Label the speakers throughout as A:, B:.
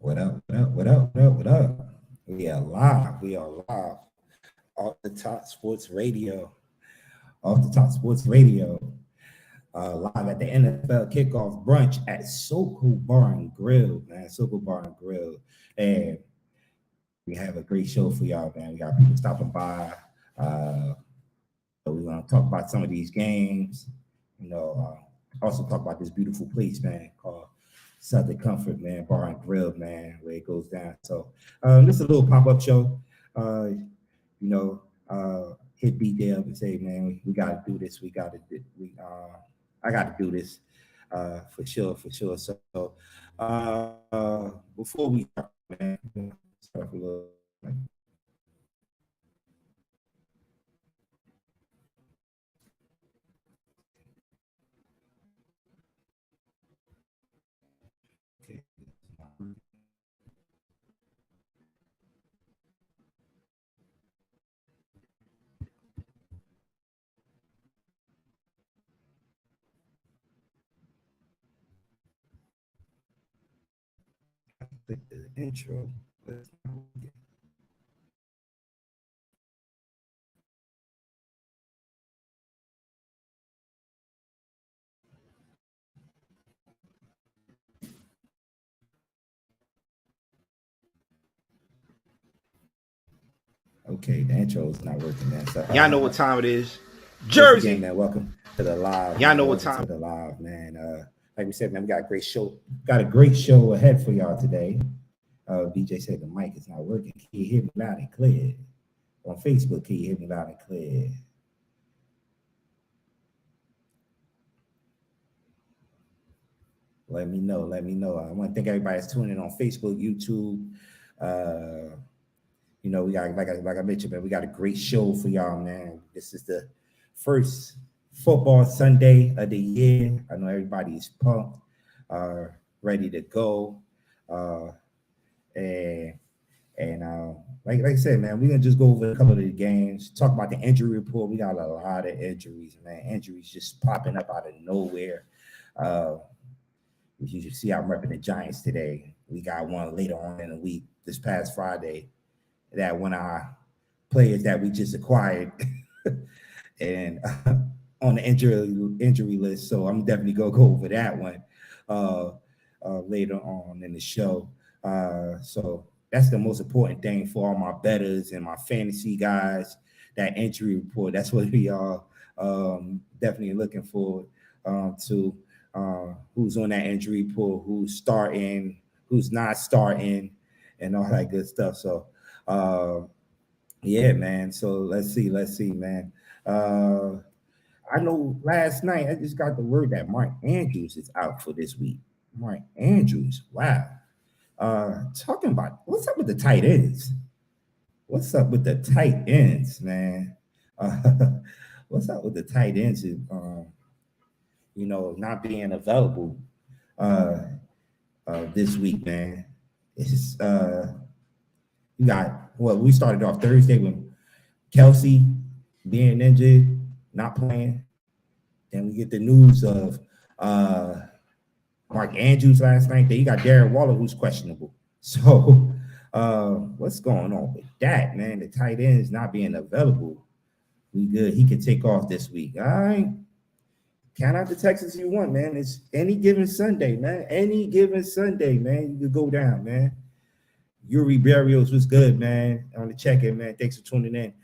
A: What up? What up? What up? What up? What up? We are live. We are live. Off the Top Sports Radio. Off the Top Sports Radio. Live at the NFL Kickoff Brunch at Sokol Bar and Grill, man. Sokol Bar and Grill. And we have a great show for y'all, man. We got people stopping by. We're going to talk about some of these games. Also talk about this beautiful place, man, called Southern Comfort, man, Bar and Grill, man, where it goes down. So this is a little pop-up show. Hit BJ up and say, man, we got to do this. I got to do this for sure. So before we start, man, start a little. The intro. Okay, the intro is not working, man. So,
B: y'all know what time it is. Jersey,
A: again, man. Welcome to the live.
B: Y'all know what time
A: to the live, man. Like we said, man, we got a great show. Got a great show ahead for y'all today. BJ said the mic is not working. Can you hear me loud and clear? On Facebook, can you hear me loud and clear? Let me know. I want to thank everybody that's tuning in on Facebook, YouTube. We got, like I mentioned, man, we got a great show for y'all, man. This is the first football Sunday of the year. I know everybody is pumped, ready to go. Like I said, man, we're gonna just go over a couple of the games, talk about the injury report. We got a lot of injuries, man. Injuries just popping up out of nowhere. You should see I'm repping the Giants today. We got one later on in the week, this past Friday, that one of our players that we just acquired and on the injury list. So I'm definitely gonna go over that one later on in the show. So that's the most important thing for all my bettors and my fantasy guys. That injury report. That's what we are definitely looking forward to. Who's on that injury report? Who's starting? Who's not starting? And all that good stuff. So. Yeah, man. So let's see, man. I know last night I just got the word that Mark Andrews is out for this week. Mark Andrews, wow. Talking about what's up with the tight ends? What's up with the tight ends, man? What's up with the tight ends? Not being available this week, man. It's we started off Thursday with Kelsey being injured, not playing. Then we get the news of Mark Andrews last night. Then you got Darren Waller, who's questionable. So what's going on with that, man? The tight end is not being available. We good. He can take off this week. All right. Count out the Texans you want, man. It's any given Sunday, man. Any given Sunday, man. You could go down, man. Yuri Barrios was good, man. On the check-in, man. Thanks for tuning in.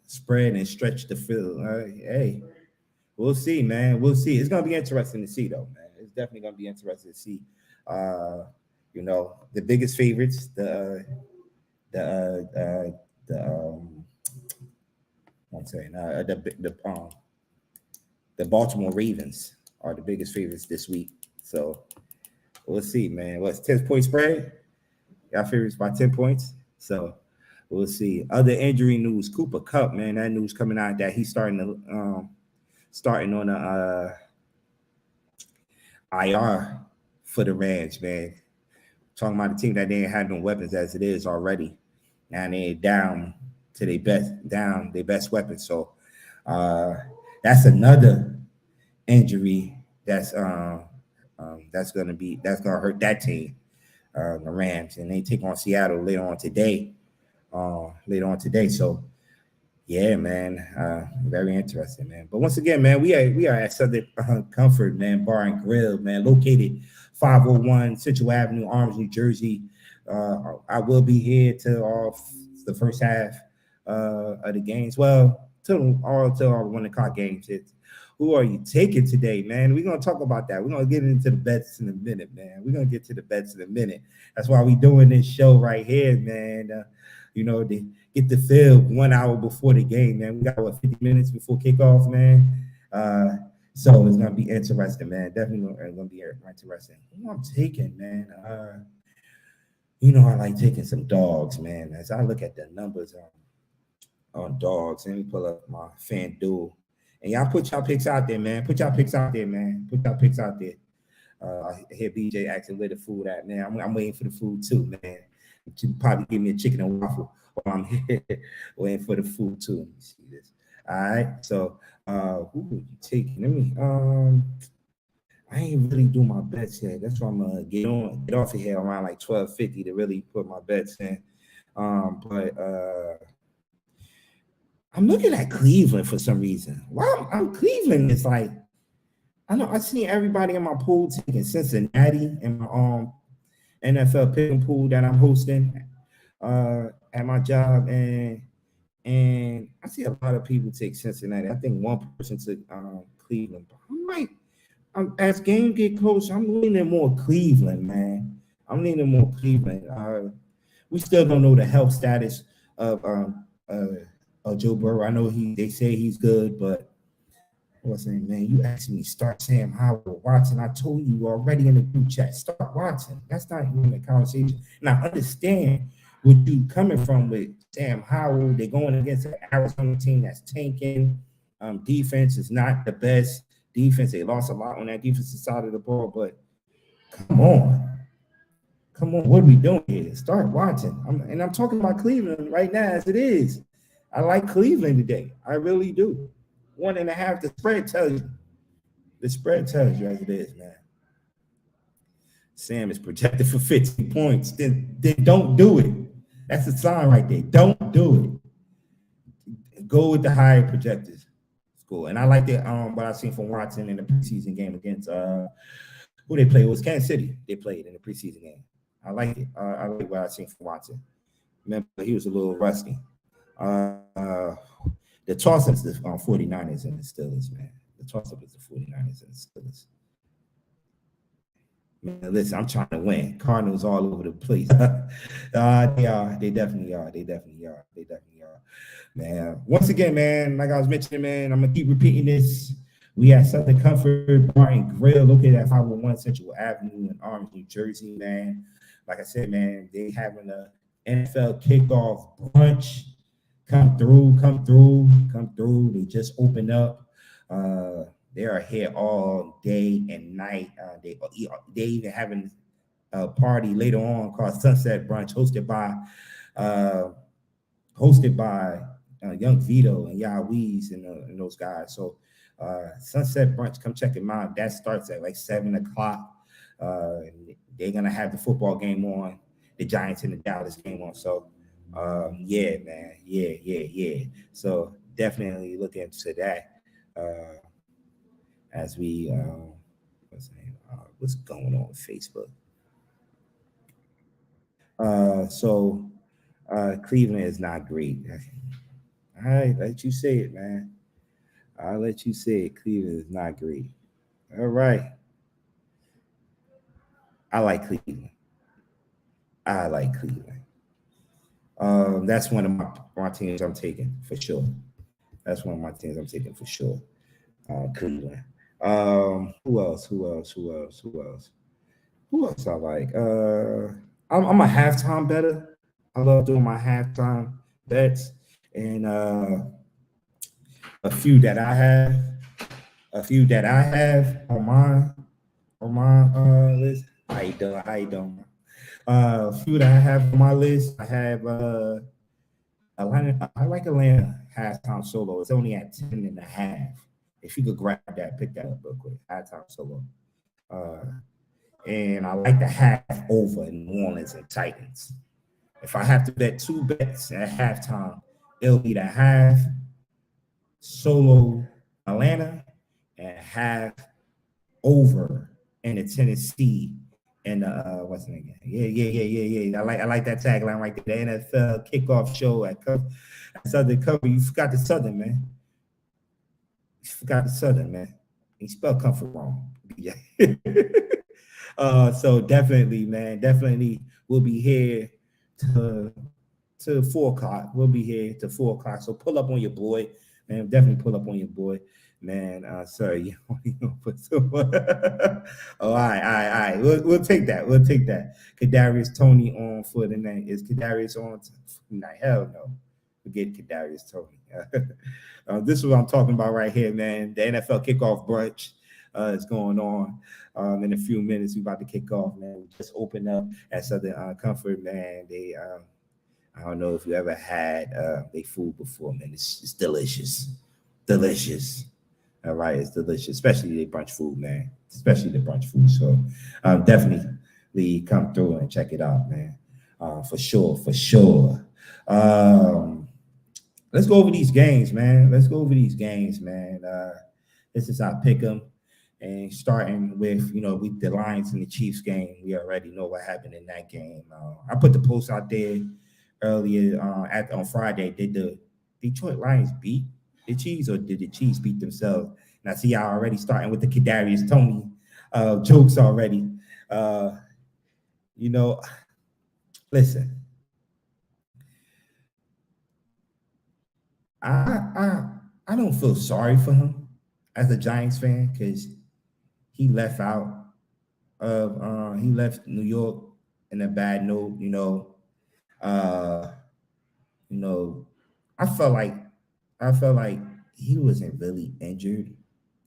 A: Spread and stretch the field. Hey, we'll see, man. We'll see. It's gonna be interesting to see, though, man. It's definitely gonna be interesting to see. The biggest favorites, the Baltimore Ravens are the biggest favorites this week. So. We'll see, man. What's 10-point spread? Got favorites by 10 points. So we'll see. Other injury news: Cooper Kupp, man. That news coming out that he's starting on a IR for the Rams, man. Talking about a team that they ain't had no weapons as it is already. Now they're down to their best weapon. So that's another injury that's That's gonna hurt that team, the Rams, and they take on Seattle later on today. So yeah, man, very interesting, man. But once again, man, we are at Southern Comfort, man, Bar and Grill, man, located 501 Central Avenue, Orange, New Jersey. I will be here till the first half of the games. Well, till our 1 o'clock games. Who are you taking today, man? We're gonna talk about that. We're gonna get into the bets in a minute, man. We're gonna get to the bets in a minute. That's why we doing this show right here, man. They get the feel 1 hour before the game, man. We got 50 minutes before kickoff, man. So it's gonna be interesting, man. Definitely gonna be interesting. Who I'm taking, man. I like taking some dogs, man. As I look at the numbers on dogs, let me pull up my FanDuel. And y'all put y'all picks out there, man. Put y'all picks out there, man. Put y'all picks out there. I hear BJ asking where the food at, man. I'm waiting for the food too, man. You probably give me a chicken and waffle while I'm here waiting for the food too. Let me see this. All right. So who would you take? Let me I ain't really do my bets yet. That's why I'm gonna get off of here around like 12:50 to really put my bets in. But I'm looking at Cleveland for some reason. Well, I'm Cleveland is like, I know I see everybody in my pool taking Cincinnati in my NFL pick pool that I'm hosting at my job, and I see a lot of people take Cincinnati. I think one person took Cleveland. As game get close, I'm leaning more Cleveland, man. I'm leaning more Cleveland. We still don't know the health status of Joe Burrow. I know they say he's good, but what's name, man? You asked me start Sam Howell Watson. I told you already in the group chat, start Watson. That's not even a conversation. And I understand what you coming from with Sam Howell. They're going against an Arizona team that's tanking. Defense is not the best defense. They lost a lot on that defensive side of the ball, but come on. What are we doing here? Start Watson. I'm talking about Cleveland right now as it is. I like Cleveland today. I really do. 1.5. The spread tells you. The spread tells you as it is, man. Sam is projected for 15 points. Then don't do it. That's a sign right there. Don't do it. Go with the higher projectors. Cool. And I like what I've seen from Watson in the preseason game against who they played. It was Kansas City. They played in the preseason game. I like it. I like what I've seen from Watson. Remember, he was a little rusty. The toss-up is the 49ers and the Steelers, man. The toss-up is the 49ers and the Steelers. Man, listen, I'm trying to win. Cardinals all over the place. They are. They definitely are. Man, once again, man, like I was mentioning, man, I'm going to keep repeating this. We at Southern Comfort Bar and Grill located at 501 Central Avenue in Orange, New Jersey, man. Like I said, man, they having a NFL kickoff brunch. Come through. They just opened up. They are here all day and night. They even having a party later on called Sunset Brunch, hosted by Young Vito and Yaweez and those guys. So Sunset Brunch, come check them out. That starts at like 7:00. They're gonna have the football game on, the Giants and the Dallas game on. So yeah, man. Yeah. So definitely look into that as we what's going on with Facebook. So Cleveland is not great. All right, let you say it, man. I'll let you say it. Cleveland is not great. All right. I like Cleveland. That's one of my teams I'm taking for sure. Cleveland. Who else I like? I'm a halftime better. I love doing my halftime bets, and a few that I have on my list. How you doing? A few that I have on my list. I have Atlanta. I like Atlanta halftime solo. It's only at 10.5. If you could grab that, pick that up real quick. Halftime solo. and I like the half over in New Orleans and Titans. If I have to bet two bets at halftime, it'll be the half solo Atlanta and half over in the Tennessee and what's the name again? Yeah. I like that tagline right there. The NFL kickoff show at Southern Cover. You forgot the Southern, man. You forgot the Southern, man. You spelled comfort wrong. Yeah. So definitely, man, definitely we'll be here to 4 o'clock. We'll be here to 4 o'clock. So pull up on your boy, man. Definitely pull up on your boy, man. Sorry, you put some. Oh, all right. We'll take that. We'll take that. Kadarius Tony on for the night. Is Kadarius on tonight? Hell no. Forget Kadarius Tony. This is what I'm talking about right here, man. The NFL kickoff brunch is going on. In a few minutes, we about to kick off, man. We just opened up at Southern Comfort, man. They I don't know if you ever had their food before, man. It's delicious. Delicious. All right, it's delicious, especially the brunch food, man. Especially the brunch food. So definitely come through and check it out, man. For sure, for sure. Let's go over these games, man. Let's go over these games, man. This is our pick 'em. And starting with, with the Lions and the Chiefs game, we already know what happened in that game. I put the post out there earlier on Friday. Did the Detroit Lions beat the Chiefs, or did the Chiefs beat themselves? And I see y'all already starting with the Kadarius Tony jokes already. Listen, I don't feel sorry for him as a Giants fan because he left out he left New York in a bad note. Uh, you know, I felt like he wasn't really injured.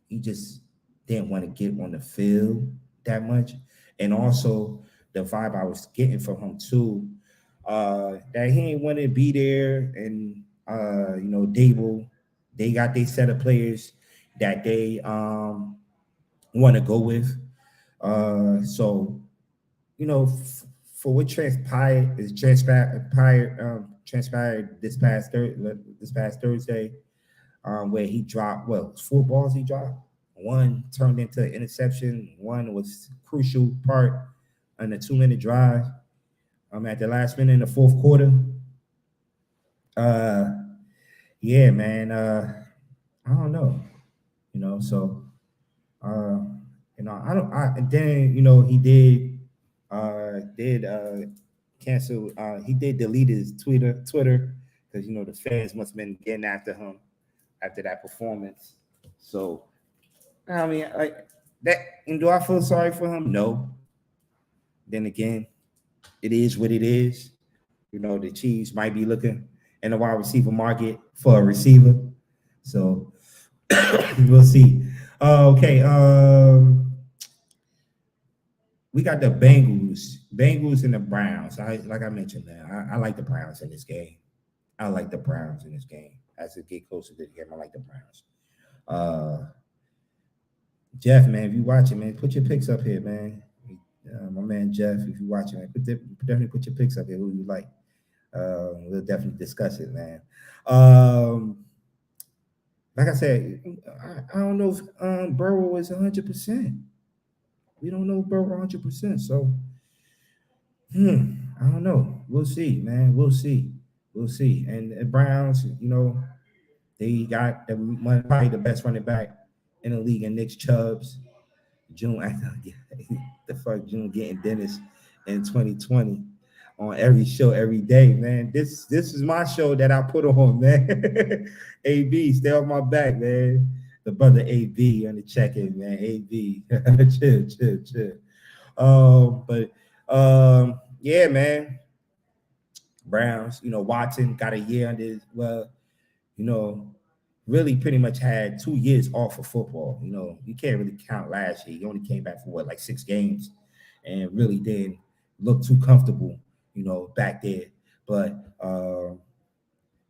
A: He just didn't want to get on the field that much, and also the vibe I was getting from him too, that he didn't want to be there. And Dable, they got their set of players that they want to go with. So for what transpired this past Thursday, where he dropped, well, it was 4 balls he dropped. One turned into an interception. One was crucial part on the 2-minute drive. At the last minute in the fourth quarter. Yeah, man. I don't know. So I don't. And then he did cancel. He did delete his Twitter because the fans must have been getting after him after that performance. So I mean, like that. And do I feel sorry for him? No. Then again, it is what it is. The Chiefs might be looking in the wide receiver market for a receiver. So we'll see. Okay. We got the Bengals and the Browns. Like I mentioned, man, I like the Browns in this game. I like the Browns in this game. As it get closer to the game, I like the Browns. Jeff, man, if you watching, man, put your picks up here, man. My man Jeff, if you watching, man, definitely put your picks up here. Who you like? We'll definitely discuss it, man. Like I said, I don't know if Burrow is 100%. We don't know Burrow 100%. So, I don't know. We'll see, man. We'll see. And the Browns, they got probably the best running back in the league, and Nick Chubbs. June, the fuck June getting Dennis in 2020 on every show every day, man. This is my show that I put on, man. AB, stay on my back, man. The brother AB on the check-in, man. AB, chill. Yeah, man. Browns, Watson got a year under his, really pretty much had 2 years off of football. You can't really count last year. He only came back for like 6 games and really didn't look too comfortable, back there. But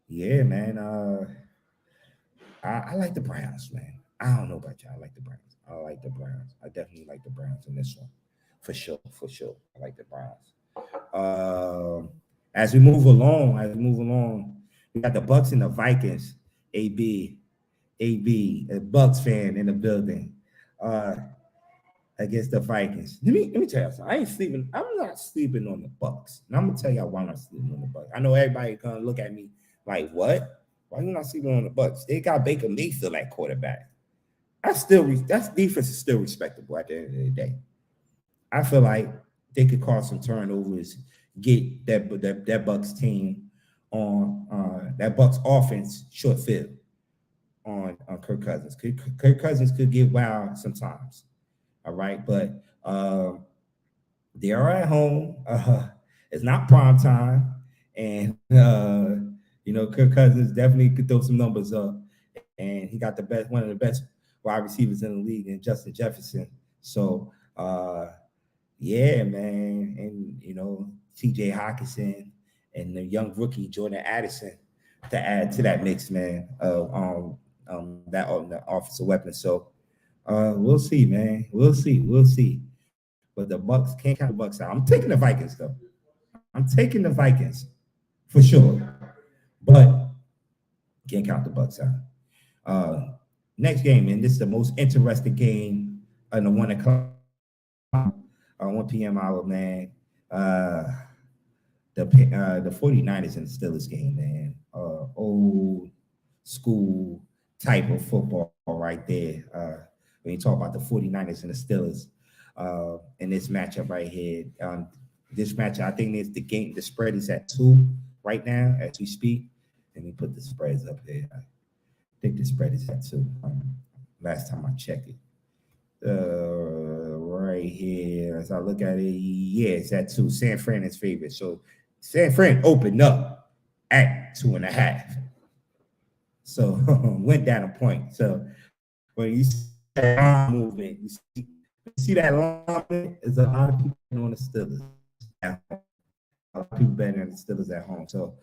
A: yeah, man, I like the Browns, man. I don't know about y'all. I like the Browns. I definitely like the Browns in this one. for sure, for sure. I like the Browns. As we move along, we got the Bucks and the Vikings. AB, a Bucks fan in the building. Against the Vikings. Let me tell you something. I ain't sleeping. I'm not sleeping on the Bucks. And I'm gonna tell y'all why I'm not sleeping on the Bucks. I know everybody gonna look at me like, what? Why you not sleeping on the Bucks? They got Baker Mayfield at quarterback. That's defense is still respectable at the end of the day. I feel like they could cause some turnovers, get that Bucks team on that Bucks offense short field on Kirk Cousins. Kirk Cousins could get wild sometimes. All right, but they are at home. It's not prime time, and Kirk Cousins definitely could throw some numbers up, and he got one of the best wide receivers in the league, in Justin Jefferson. So, yeah, man, and T.J. Hawkinson and the young rookie Jordan Addison to add to that mix, man. That offensive weapon. So. We'll see, man. We'll see. But the Bucks can't count the Bucks out. I'm taking the Vikings, though. I'm taking the Vikings for sure. But can't count the Bucks out. Next game, man. This is the most interesting game on the 1 o'clock, 1 p.m. hour, man. The 49ers and the Steelers game, man. Old school type of football right there. When you talk about the 49ers and the Steelers in this matchup right here. This matchup, I think it's the spread is at 2 right now as we speak. Let me put the spreads up here. I think the spread is at 2. Last time I checked it. Right here, as I look at it, yeah, it's at 2. San Fran is favorite. So San Fran opened up at 2.5. So went down a point. So when you see that line movement, you see that line movement, there's a lot of people on the Steelers at home. A lot of people betting on the Steelers at home. So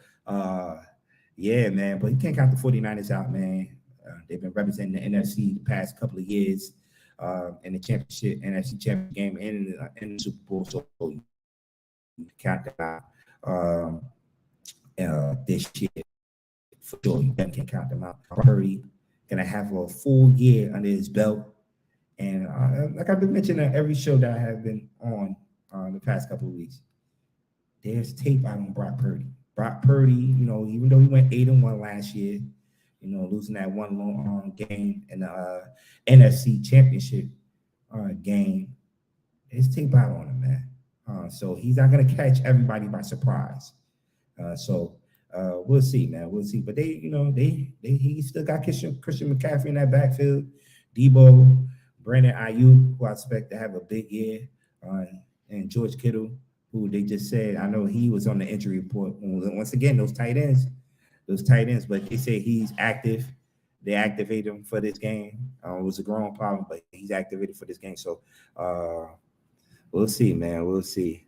A: yeah, man, but you can't count the 49ers out, man. They've been representing the NFC the past couple of years in the championship, NFC championship game, and in the Super Bowl. So you count them out this year. For sure, you can't count them out. Purdy gonna have a full year under his belt, and like I've been mentioning every show that I have been on the past couple of weeks, there's tape out on Brock Purdy. Brock Purdy, even though he went 8-1 last year, losing that one long game in the NFC Championship game, there's tape out on him, man. So he's not gonna catch everybody by surprise. So we'll see, man. We'll see. But he still got Christian McCaffrey in that backfield. Debo, Brandon Ayuk, who I expect to have a big year, and George Kittle, who they just said, I know he was on the injury report. Once again, those tight ends, but they say he's active. They activate him for this game. It was a growing problem, but he's activated for this game. So we'll see, man. We'll see.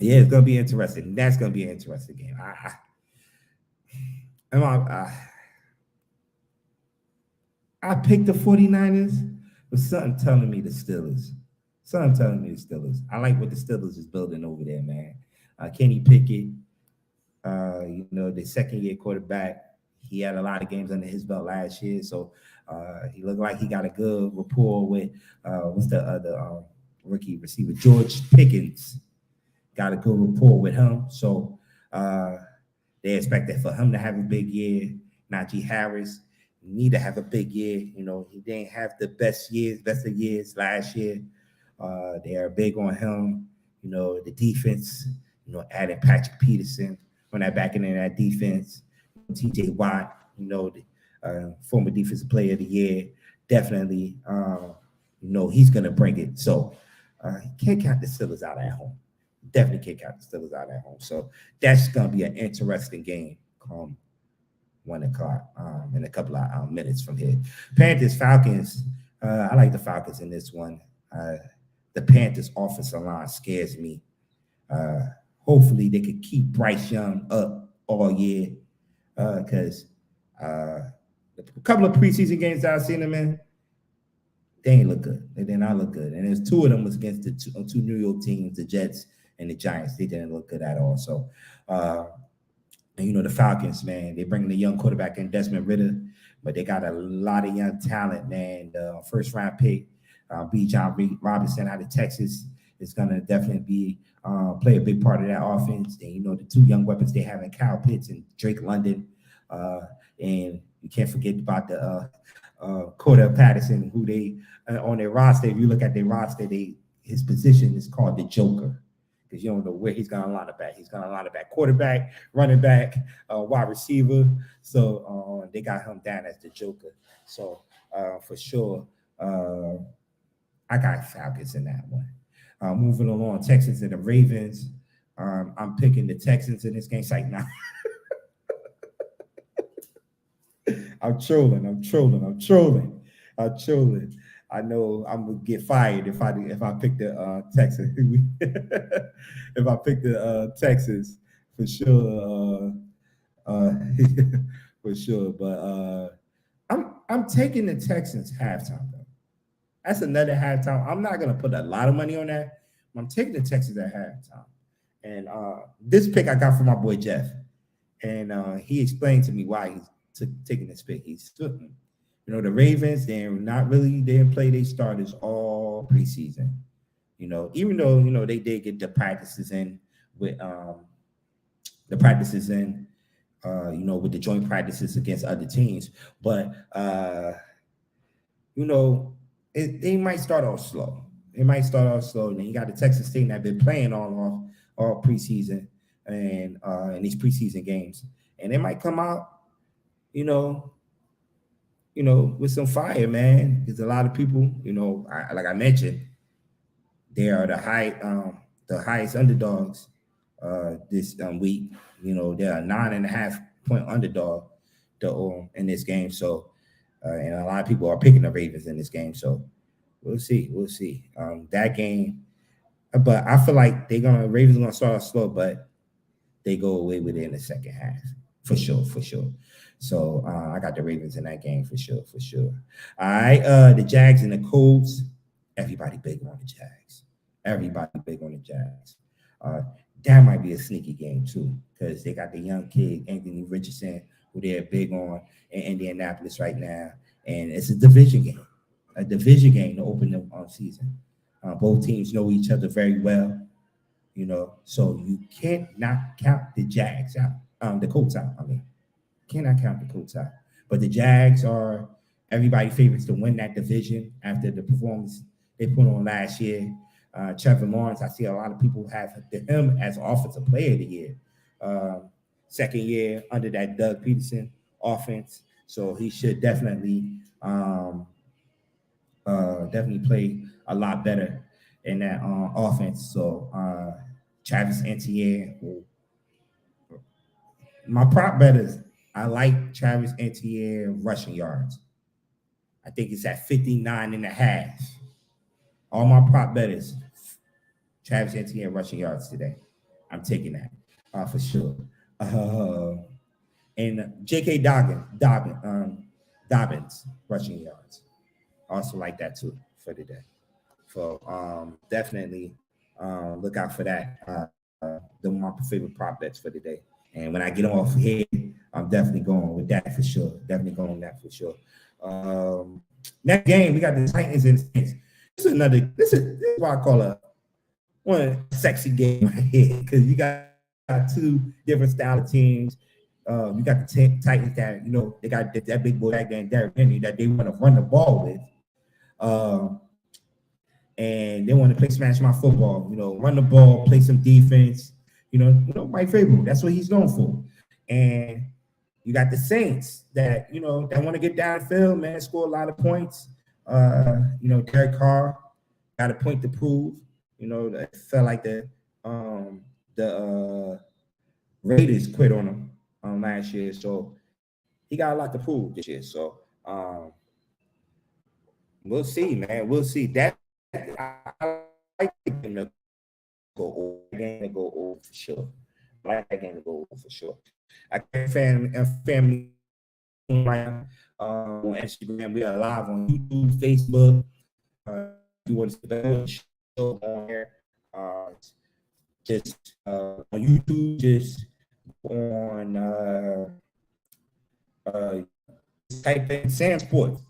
A: Yeah, it's gonna be interesting. That's gonna be an interesting game. I picked the 49ers, but something telling me the Steelers. I like what the Steelers is building over there, man. Kenny Pickett, the second-year quarterback. He had a lot of games under his belt last year, so he looked like he got a good rapport with what's the other rookie receiver, George Pickens. Got a good rapport with him, so they expected for him to have a big year. Najee Harris need to have a big year. He didn't have the best of years last year. They are big on him. The defense. Adding Patrick Peterson on that back end of that defense. T.J. Watt. The former defensive player of the year. Definitely. He's gonna bring it. So can't count the Steelers out at home. Definitely can't count the Steelers out at home. So that's going to be an interesting game come 1 o'clock in a couple of minutes from here. Panthers, Falcons. I like the Falcons in this one. The Panthers offensive line scares me. Hopefully they could keep Bryce Young up all year because a couple of preseason games that I've seen him in, They ain't look good. They did not look good. And there's two of them was against the two New York teams, the Jets and the Giants. They didn't look good at all. So, and you know, the Falcons, man, they bring the young quarterback in, Desmond Ritter, but they got a lot of young talent, man. The first round pick, B. John Robinson out of Texas, is going to definitely be play a big part of that offense. And, you know, the two young weapons they have in Kyle Pitts and Drake London. And you can't forget about the Cordell Patterson, who they on their roster. If you look at their roster, his position is called the Joker, because you don't know where he's going to line up at. He's going to line up at quarterback, running back, wide receiver. So they got him down as the Joker. So for sure, I got Falcons in that one. Moving along, Texans and the Ravens. I'm picking the Texans in this game. It's like, nah. I'm trolling. I know I'm gonna get fired if I pick the Texans. If I pick the Texans, for sure. For sure. But I'm taking the Texans halftime though. That's another halftime. I'm not gonna put a lot of money on that. I'm taking the Texans at halftime. And this pick I got from my boy Jeff, and he explained to me why he's taking this pick. He's, you know, the Ravens, they didn't play their starters all preseason. You know, even though, you know, they did get the practices in with you know, with the joint practices against other teams, but you know, they might start off slow. It might start off slow, and then you got the Texas team that been playing all preseason and in these preseason games, and they might come out, you know, with some fire, man. There's a lot of people, you know, like I mentioned, they are the highest underdogs this week. You know, they're a 9.5-point underdog in this game. So, and a lot of people are picking the Ravens in this game. So, we'll see. That game, but I feel like Ravens are gonna start off slow, but they go away with it in the second half for sure. So I got the Ravens in that game for sure. All right, the Jags and the Colts. Everybody big on the Jags. That might be a sneaky game too, because they got the young kid Anthony Richardson, who they're big on in Indianapolis right now, and it's a division game to open the season. Both teams know each other very well, you know, so you can't not count the Jags out, the Colts out. I mean, cannot count the Colts out. But the Jags are everybody favorites to win that division after the performance they put on last year. Trevor Lawrence, I see a lot of people have him as Offensive Player of the Year. Second year under that Doug Peterson offense, so he should definitely play a lot better in that offense. So Travis Etienne, my prop bettors, I like Travis Etienne rushing yards. I think it's at 59.5. All my prop bettors, Travis Etienne rushing yards today. I'm taking that for sure. And J.K. Dobbins rushing yards. Also like that too for today. So definitely look out for that. They're my favorite prop bets for today. And when I get off here, I'm definitely going with that for sure. Next game, we got the Titans and the Saints. This is what I call one sexy game right here, because you got two different style of teams. You got the Titans that, you know, they got that big boy back there, Derrick Henry, that they want to run the ball with. And they want to play smash my football, you know, run the ball, play some defense, you know, Mike Vrabel, that's what he's known for. And you got the Saints that, you know, that want to get downfield, man, score a lot of points. You know, Derek Carr got a point to prove. You know, it felt like the Raiders quit on him last year, so he got a lot to prove this year. So we'll see, man. We'll see. That I like the game to go over for sure. I like that game to go over for sure. I got family on Instagram. We are live on YouTube, Facebook, if you want to see the show on there, just on YouTube, just on uh, type in Sam Sports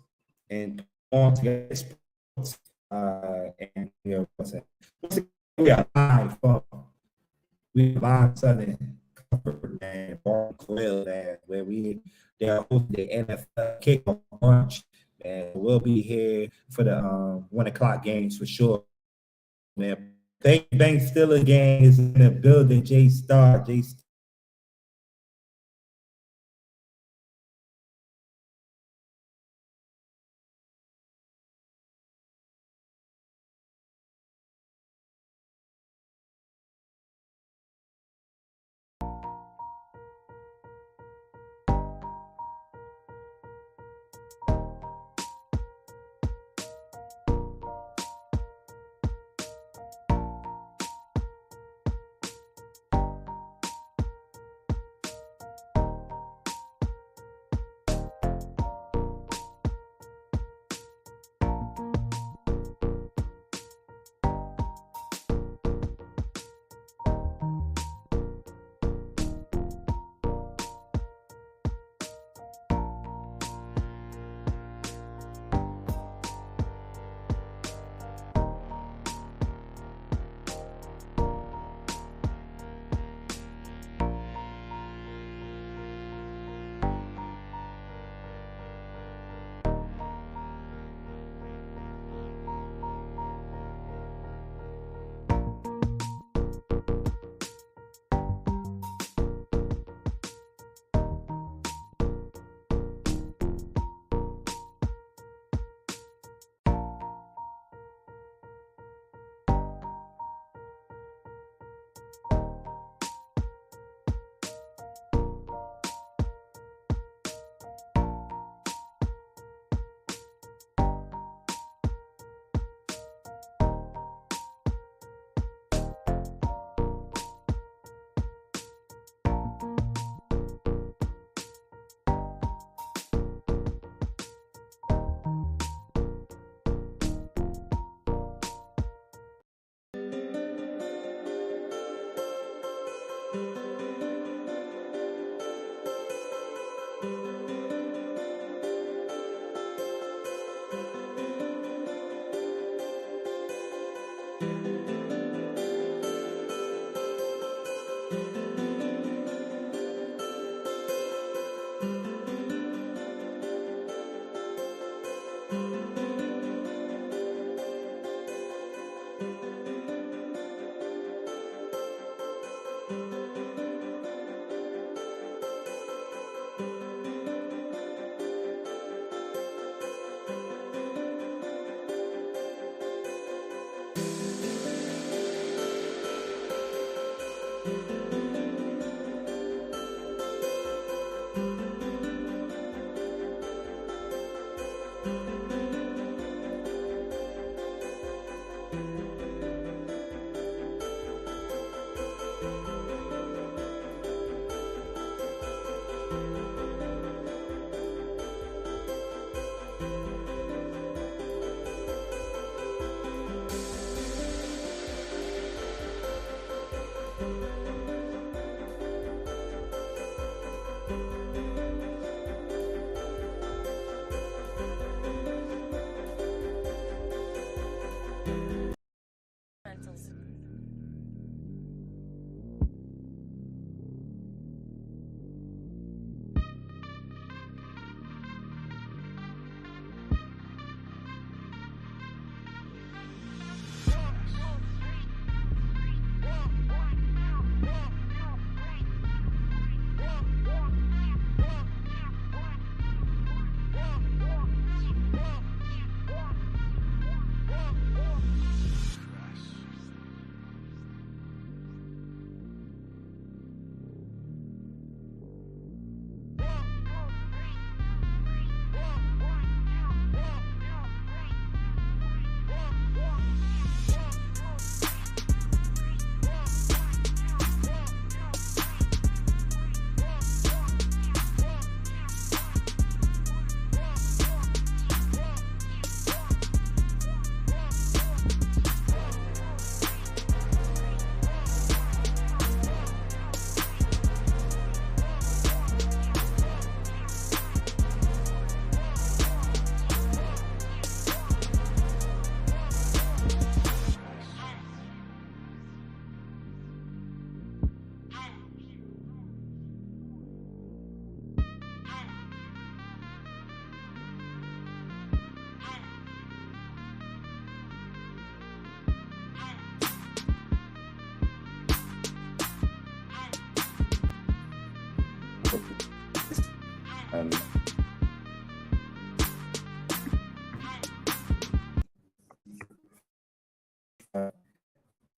A: and on to sports. And we are live from Southern Comfort and Bar Grill, where they're hosting the NFL Kick Off Brunch, and we'll be here for the 1 o'clock games for sure. Man, Bang Bang Steeler gang is in the building. J Star.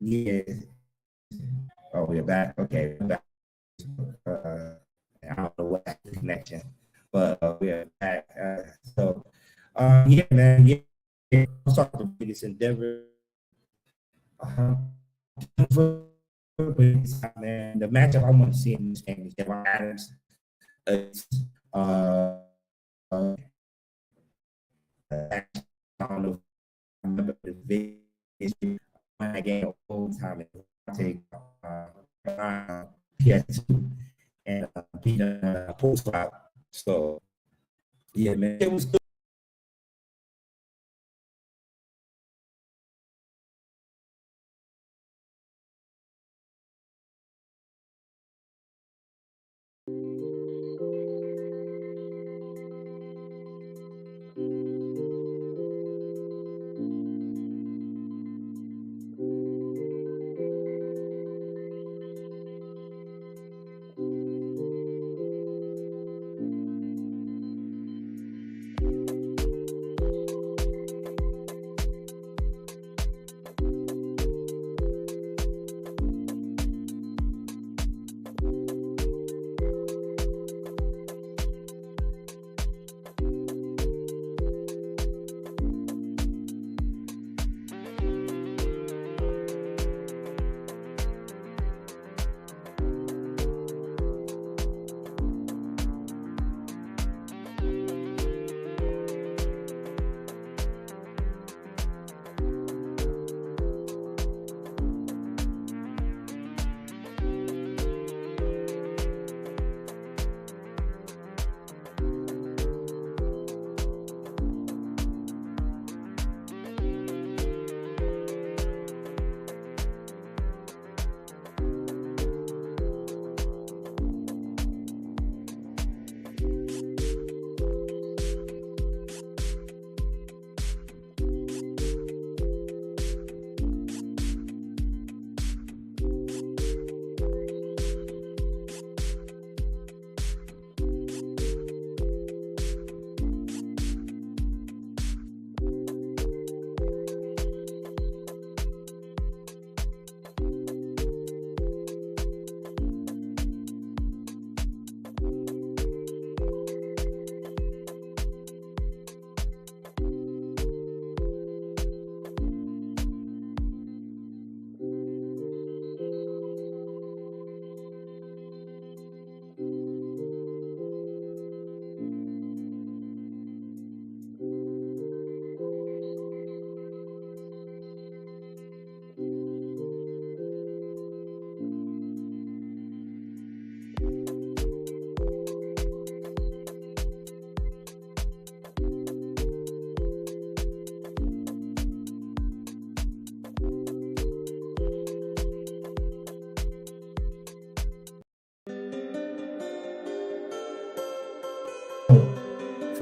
A: Yeah. Oh, we're back. Okay, we're back. I don't know what the connection, but we're back. Yeah, man. Yeah, I'm talking to Vegas in Denver. Uh, man, the matchup I want to see in this game is Devon Adams. Uh, uh, I don't know if I remember the Vegas when I game all time and take PS2 and beat a post route. So yeah, man, it was good.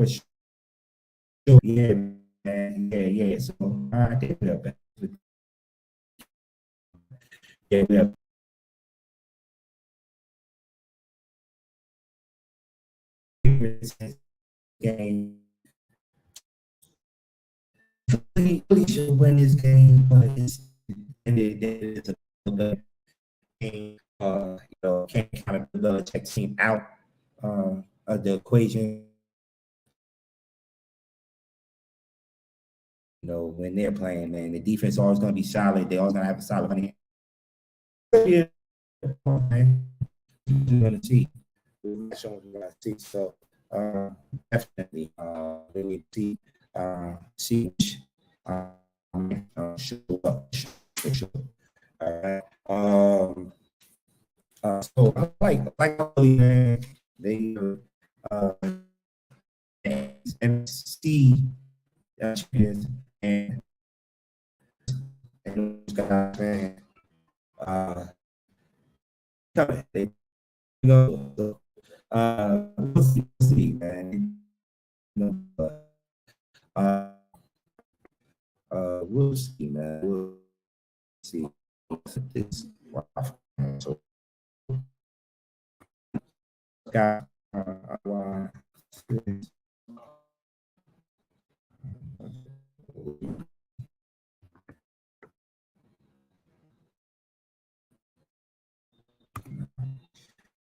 A: For sure. Yeah, man. Yeah. So I think we have yeah, we have game. Really should win this game, but it's a game. Can't kind of the Belichick team out of the equation. When they're playing, man, the defense is always going to be solid. They're always going to have a solid running. Yeah, man. You're going to see. We're going to see. So definitely, really see which show up. Show. All right. So I like man, they MC champions and those guys, man. Uh, they we'll see, man. But we'll see, man. We'll see. It's so got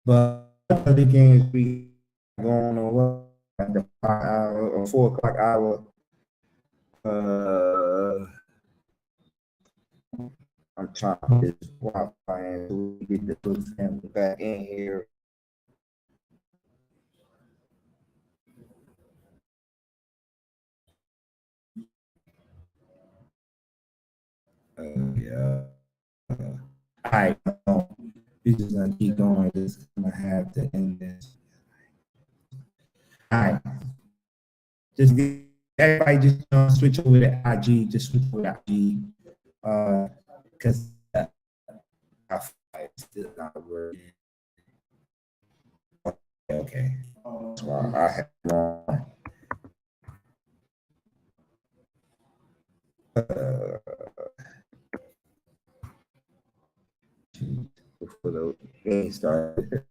A: But other games we going on at the 5 hour or 4 o'clock hour. I'm trying to get this Wi-Fi in so we get the little family back in here. Yeah. All right. We're just gonna keep going. Just gonna have to end this. All right. Just everybody just switch over to IG. Just switch over to IG. Because still not working. Okay. So I have wrong. Before the game started.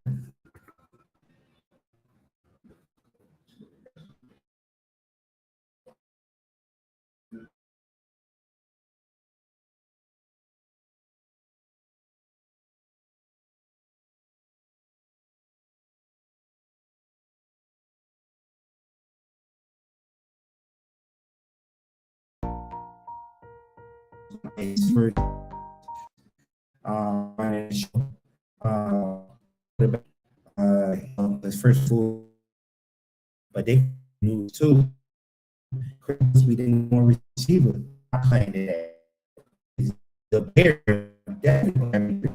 A: His first, his first full, but they knew too. We didn't want receiver. I playing it. The Bears definitely.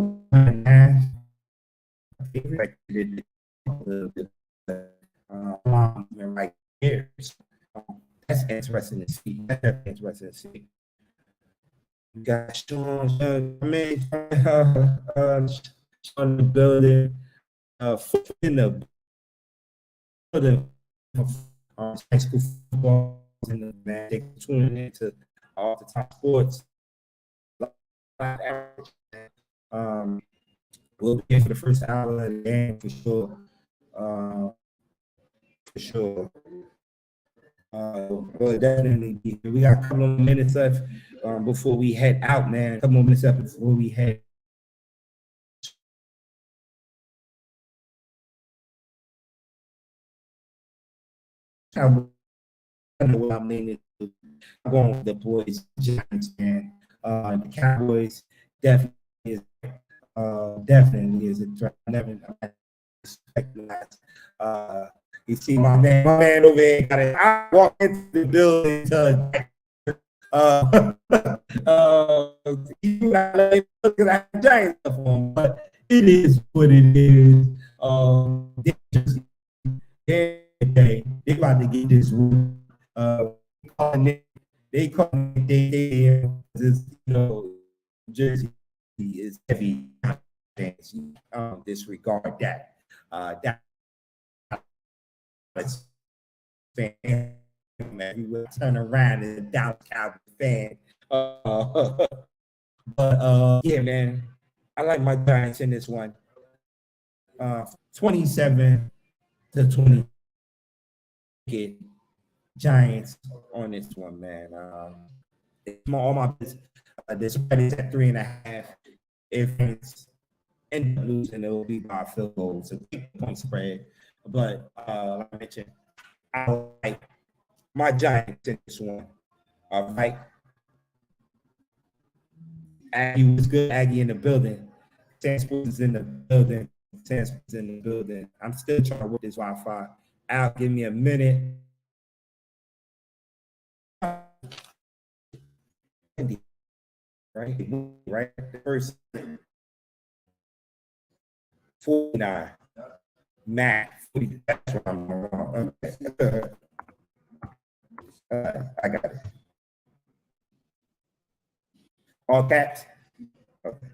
A: One half. Right here. That's interesting to see. That's interesting to see. We got Sean, Sean the building, in the building, high school football in the man. They tuning into all the top sports. We'll be here for the first hour of the game for sure. For sure. Well, definitely. We got a couple of minutes left before we head out, man. A couple more minutes left before we head. I know what I'm leaning to. I'm going with the boys, Giants, man. The Cowboys definitely is a threat. I never expect that. You see my man over there got it. I walk into the building because I Giants stuff on, but it is what it is. They about to get this room. They calling it they Jersey is heavy. Disregard that. That's fan, man. You will turn around and a Dallas Cowboys fan. Yeah, man. I like my Giants in this one. 27 to 20. Get Giants on this one, man. All my this spread is at 3.5. If it's end up losing, it will be by field goal. So 8-point spread. But like I mentioned, I like my Giants in this one. All right. Aggie was good. Aggie in the building. Sansport is in the building. Sansport's in the building. I'm still trying to work this Wi-Fi. Al, give me a minute. Right. First 49. Matt. That's what I'm wrong. I got it. All caps. Okay.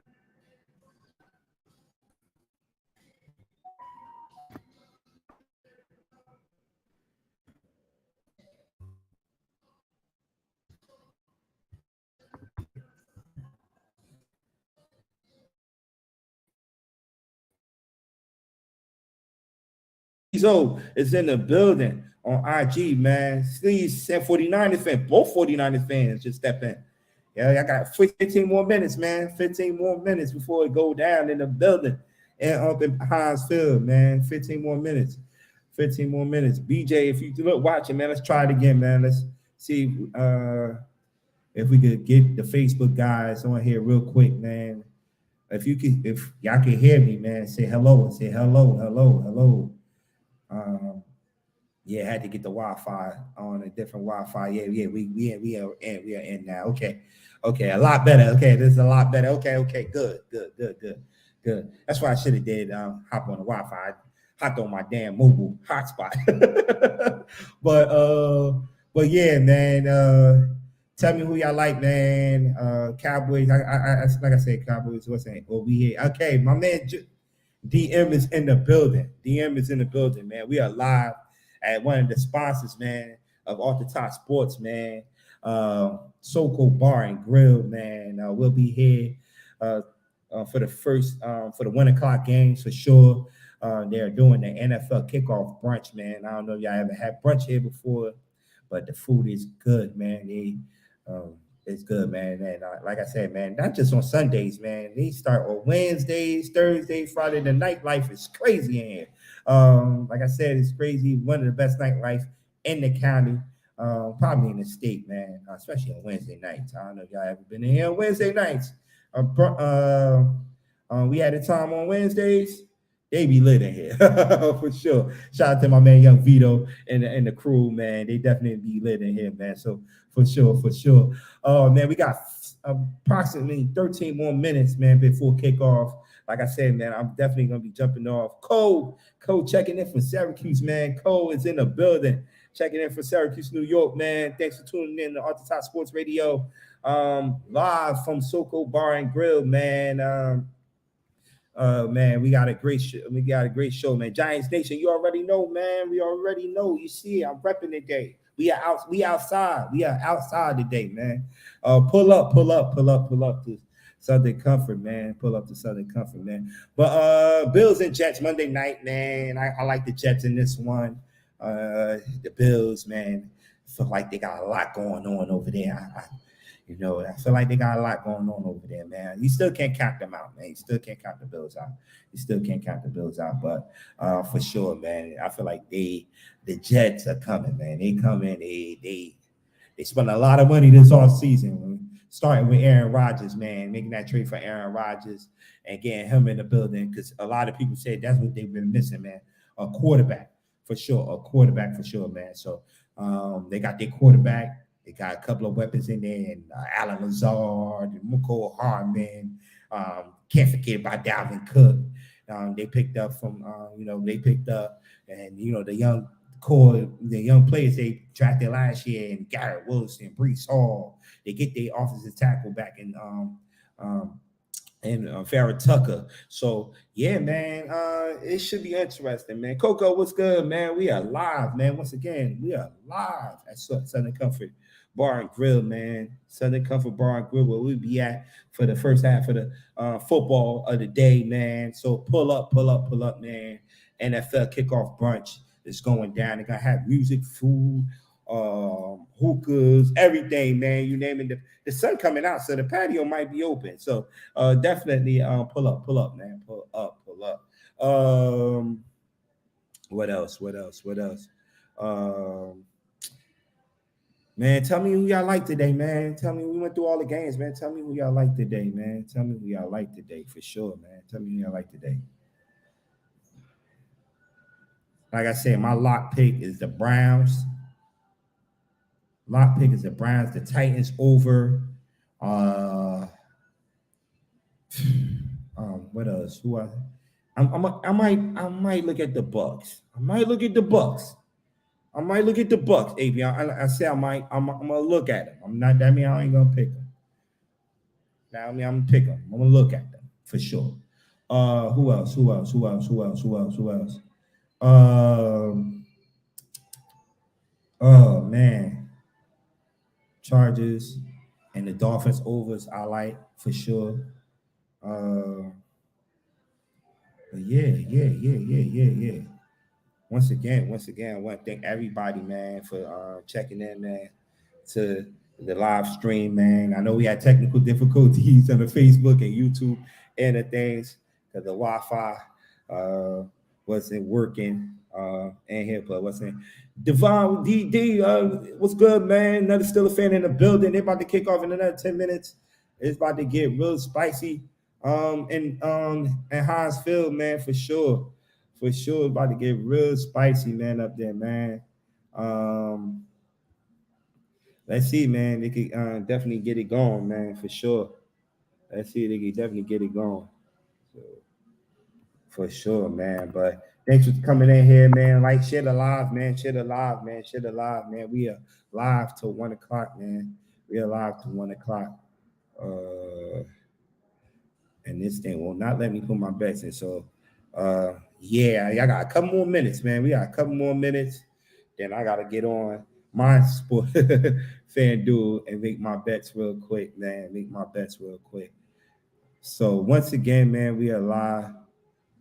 A: So it's in the building on IG, man. Please send 49ers fans. Both 49ers fans just step in. Yeah, I got 15 more minutes, man. 15 more minutes before it go down in the building and up in Heinz Field, man. 15 more minutes. 15 more minutes. BJ, if you look watching, man, let's try it again, man. Let's see if we could get the Facebook guys on here real quick, man. If y'all can hear me, man, say hello. Say hello, hello, hello. Um, yeah, I had to get the Wi-Fi on a different Wi-Fi. Yeah, we are in now. Okay, a lot better. Okay, this is a lot better. Okay, good. That's why I should have did hop on the Wi-Fi. I hopped on my damn mobile hotspot. But yeah, man. Tell me who y'all like, man. Cowboys. Like I said, Cowboys. What's that? Well, we here. Okay, my man. DM is in the building. DM is in the building, man. We are live at one of the sponsors, man, of Off the Top Sports, man. So-called Bar and Grill, man. We'll be here for the first for the 1 o'clock games for sure. They're doing the NFL kickoff brunch, man. I don't know if y'all ever had brunch here before, but the food is good, man. It's good, man. And like I said, man, not just on Sundays, man. They start on Wednesdays, Thursdays, Friday. The nightlife is crazy in here. Like I said, it's crazy. One of the best nightlife in the county, probably in the state, man. Especially on Wednesday nights. I don't know if y'all ever been in here on Wednesday nights. We had a time on Wednesdays. They be lit in here for sure. Shout out to my man Young Vito and the crew, man. They definitely be lit in here, man. So for sure. Oh man, we got approximately 13 more minutes, man, before kickoff. Like I said, man, I'm definitely gonna be jumping off. Cole checking in from Syracuse, man. Cole is in the building, checking in from Syracuse, New York, man. Thanks for tuning in to Off the Top Sports Radio, live from Soko Bar and Grill, man. Man, we got a great show. We got a great show, man. Giants Nation, you already know, man. We already know. You see, I'm repping today. We are out. We outside. We are outside today, man. Pull up to Southern Comfort, man. Pull up to Southern Comfort, man. But Bills and Jets Monday night, man. I like the Jets in this one. The Bills, man. Feel like they got a lot going on over there. I feel like they got a lot going on over there, man. You still can't count them out, man. You still can't count the Bills out. But for sure, man, I feel like the Jets are coming, man. They coming. They spent a lot of money this offseason, starting with Aaron Rodgers, man, making that trade for Aaron Rodgers and getting him in the building because a lot of people said that's what they've been missing, man. A quarterback for sure, man. So they got their quarterback. They got a couple of weapons in there, and Alan Lazard, and Mecole Hardman. Can't forget about Dalvin Cook. They picked up the young players they drafted last year, and Garrett Wilson, Breece Hall. They get their offensive tackle back in Farrah Tucker. So yeah, man, it should be interesting, man. Coco, what's good, man? We are live, man. Once again, we are live at Southern Comfort Bar and Grill, man. Southern Comfort Bar and Grill, where we be at for the first half of the football of the day, man. So pull up, man. NFL kickoff brunch is going down. They're gonna have music, food, hookahs, everything, man. You name it. The sun coming out, so the patio might be open. So definitely pull up, man. Pull up. What else? Man, tell me who y'all like today, man. Tell me, we went through all the games, man. Tell me who y'all like today, man. Tell me who y'all like today for sure, man. Tell me who y'all like today. Like I said, my lock pick is the Browns. The Titans over. What else? I might look at the Bucks. AB. I say I'm gonna look at them. I'm not that mean I ain't gonna pick them. Now I mean I'm gonna pick them. I'm gonna look at them for sure. Who else? Oh man, Chargers and the Dolphins overs I like for sure. Yeah. Once again, I want to thank everybody, man, for checking in, man, to the live stream, man. I know we had technical difficulties on the Facebook and YouTube and the things because the Wi-Fi uh, wasn't working in here, but wasn't. Devon D, what's good, man? Another still a fan in the building. They're about to kick off in another 10 minutes. It's about to get real spicy in Heinz Field, man, for sure. For sure, it's about to get real spicy, man, up there, man. Um, let's see, man. They could definitely get it going, man, for sure. Let's see, they could definitely get it going. So, for sure, man. But thanks for coming in here, man. Like, share the live, man. Share the live, man. Share the live, man. We are live till 1 o'clock, man. We are live till 1 o'clock. And this thing will not let me put my bets in. So, yeah, I got a couple more minutes, man. We got a couple more minutes. Then I got to get on my sport FanDuel and make my bets real quick, man. Make my bets real quick. So once again, man, we are live.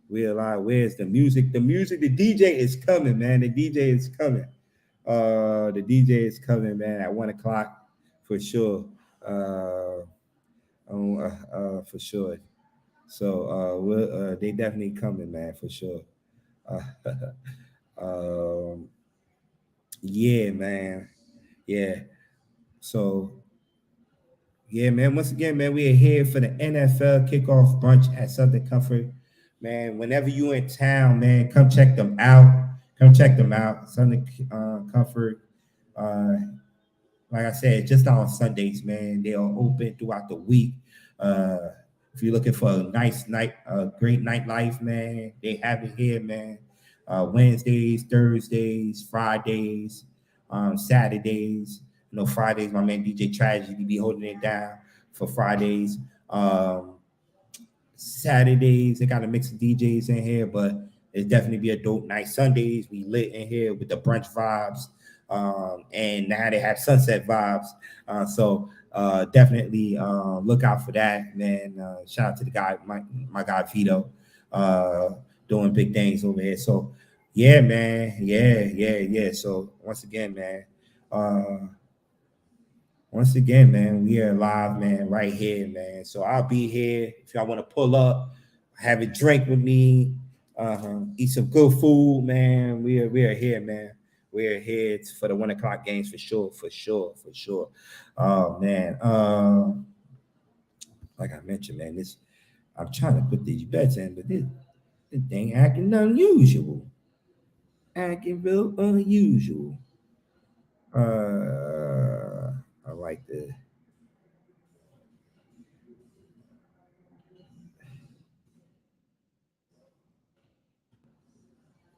A: We are live. Where's the music? The music, the DJ is coming, man. The DJ is coming. The DJ is coming, man, at 1 o'clock for sure. For sure. So they definitely coming, man, for sure. Um, yeah, man. Yeah. So yeah, man. Once again, man, we are here for the NFL kickoff brunch at Southern Comfort. Man, whenever you in town, man, come check them out. Come check them out. Southern Comfort. Uh, like I said, just on Sundays, man. They are open throughout the week. If you're looking for a nice night, great nightlife, man, they have it here, man. Wednesdays, Thursdays, Fridays, Saturdays. You know, Fridays, my man DJ Tragedy be holding it down for Fridays. Saturdays, they got a mix of DJs in here, but it's definitely be a dope night. Sundays, we lit in here with the brunch vibes. And now they have sunset vibes. So definitely look out for that, man. Shout out to the guy, my guy Vito, doing big things over here. So yeah, man. Yeah. So once again, man, we are live, man, right here, man. So I'll be here if y'all want to pull up, have a drink with me, eat some good food, man. We are here, man. We're here for the 1 o'clock games for sure. Oh man, like I mentioned, man, I'm trying to put these bets in, but this thing acting unusual, acting real unusual. I like the.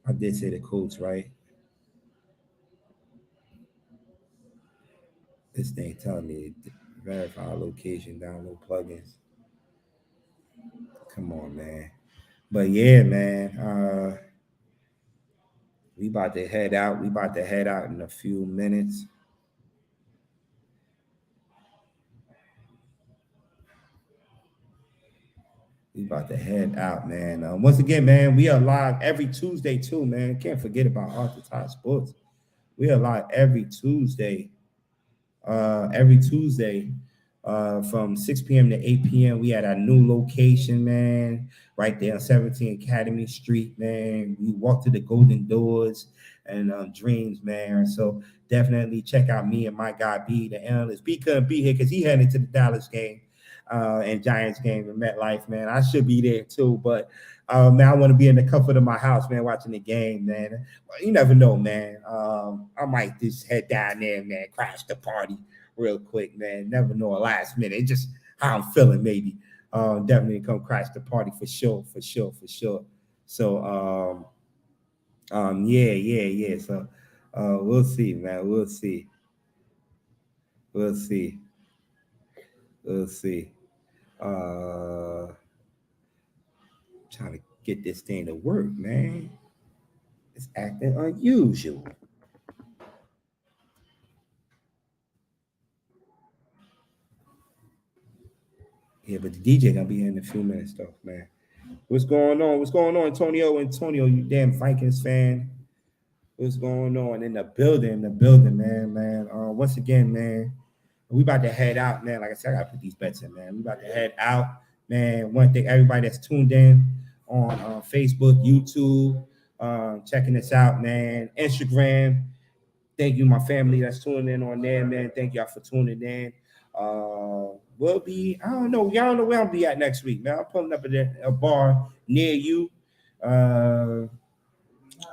A: I did say the codes right. This thing telling me to verify location, download plugins. Come on, man. But yeah, man. We about to head out. We about to head out in a few minutes. We about to head out, man. Once again, man, we are live every Tuesday too, man. Can't forget about Arthur Todd Sports. We are live every Tuesday. From 6 p.m. to 8 p.m. We at our new location, man, right there on 17 Academy Street, man. We walk to the Golden Doors and Dreams, man. So definitely check out me and my guy B, the analyst. B couldn't be here because he headed to the Dallas game and Giants game in MetLife, man. I should be there too, but man, I want to be in the comfort of my house, man, watching the game, man. Well, you never know, man. I might just head down there, man, crash the party real quick, man. Never know a last minute. Just how I'm feeling, maybe. Definitely come crash the party for sure. So yeah. So we'll see, man. We'll see. Trying to get this thing to work, man. It's acting unusual. Yeah, but the DJ gonna be here in a few minutes, though, man. What's going on? Antonio? Antonio, you damn Vikings fan. What's going on in the building, man? Once again, man, We about to head out, man. Like I said, I gotta put these bets in, man. We about to head out, man. Want to thank everybody that's tuned in on Facebook, YouTube, checking us out, man. Instagram. Thank you, my family that's tuning in on there, man. Thank y'all for tuning in. We'll be, I don't know, y'all know where I'll be at next week, man. I'm pulling up at a bar near you.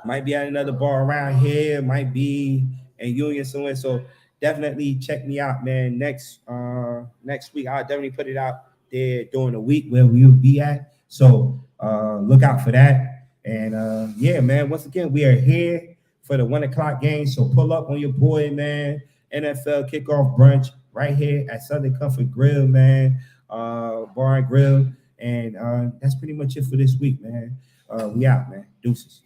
A: Might be at another bar around here, might be in Union somewhere. So definitely check me out, man. Next week, I'll definitely put it out there during the week where we'll be at. So look out for that. And yeah, man, once again, we are here for the 1:00 game. So pull up on your boy, man. NFL Kickoff Brunch right here at Southern Comfort Grill, man. Bar and Grill. And that's pretty much it for this week, man. We out, man. Deuces.